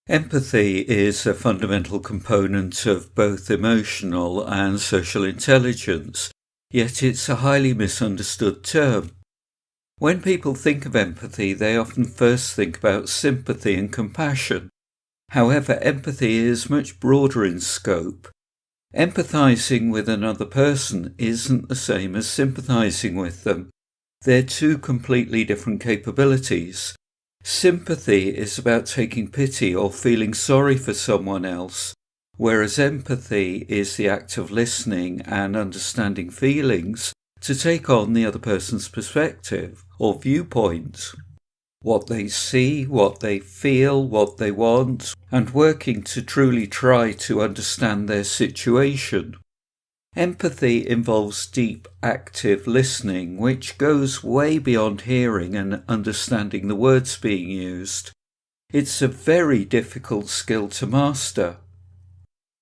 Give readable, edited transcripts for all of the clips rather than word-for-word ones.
Empathy is a fundamental component of both emotional and social intelligence, yet it's a highly misunderstood term. When people think of empathy, they often first think about sympathy and compassion. However, empathy is much broader in scope. Empathizing with another person isn't the same as sympathizing with them. They're two completely different capabilities. Sympathy is about taking pity or feeling sorry for someone else, whereas empathy is the act of listening and understanding feelings to take on the other person's perspective or viewpoint, what they see, what they feel, what they want, and working to truly try to understand their situation. Empathy involves deep, active listening, which goes way beyond hearing and understanding the words being used. It's a very difficult skill to master.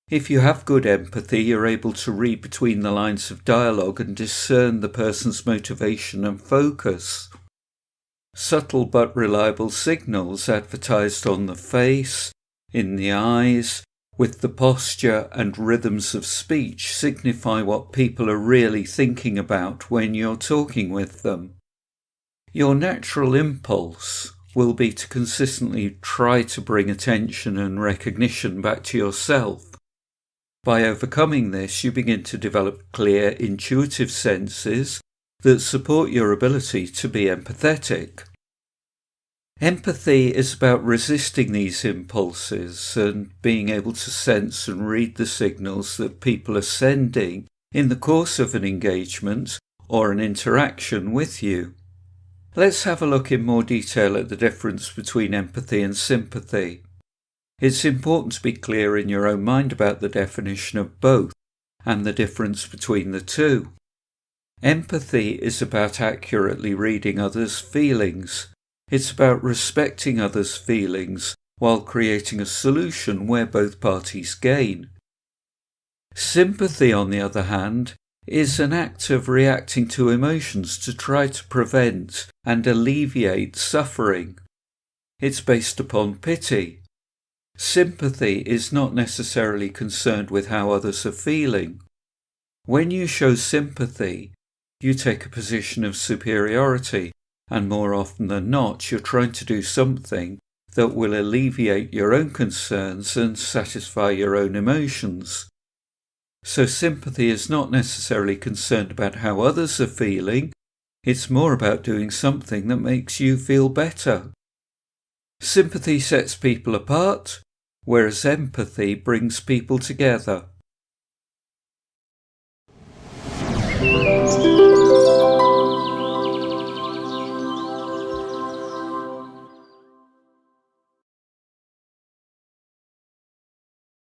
If you have good empathy, you're able to read between the lines of dialogue and discern the person's motivation and focus. Subtle but reliable signals advertised on the face, in the eyes, with the posture and rhythms of speech signify what people are really thinking about when you're talking with them. Your natural impulse will be to consistently try to bring attention and recognition back to yourself. By overcoming this, you begin to develop clear, intuitive senses that support your ability to be empathetic. Empathy is about resisting these impulses and being able to sense and read the signals that people are sending in the course of an engagement or an interaction with you. Let's have a look in more detail at the difference between empathy and sympathy. It's important to be clear in your own mind about the definition of both and the difference between the two. Empathy is about accurately reading others' feelings. It's about respecting others' feelings while creating a solution where both parties gain. Sympathy, on the other hand, is an act of reacting to emotions to try to prevent and alleviate suffering. It's based upon pity. Sympathy is not necessarily concerned with how others are feeling. When you show sympathy, you take a position of superiority, and more often than not, you're trying to do something that will alleviate your own concerns and satisfy your own emotions. So sympathy is not necessarily concerned about how others are feeling, it's more about doing something that makes you feel better. Sympathy sets people apart, whereas empathy brings people together.